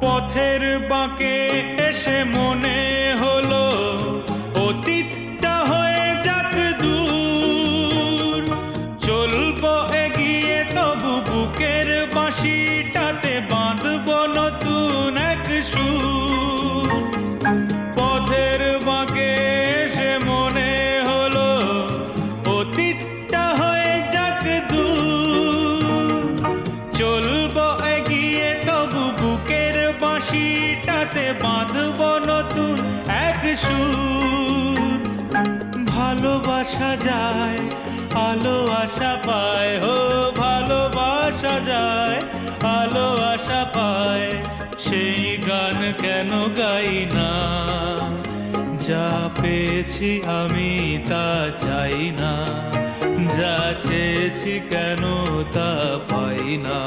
পথের বাঁকে এসে মনে হলো অতীতটা হয়ে যাক দূর, চলবো এগিয়ে তবু বুকের বাঁশিটাতে বাঁধবো নতুন এক সুর। পথের বাঁকে এসে মনে হলো অতীতটা হয়ে যাক দূর, চলবো এগিয়ে তবু বুকের বাঁশিটাতে বাঁধবো নতুন এক সুর। ভালোবাসা যায় আলো আশা পায়, ও ভালোবাসা যায় আলো আশা পায়, সেই গান কেন গাই না? যা পেয়েছি আমি তা চাই না, যা চেয়েছি কেন তা পাই না।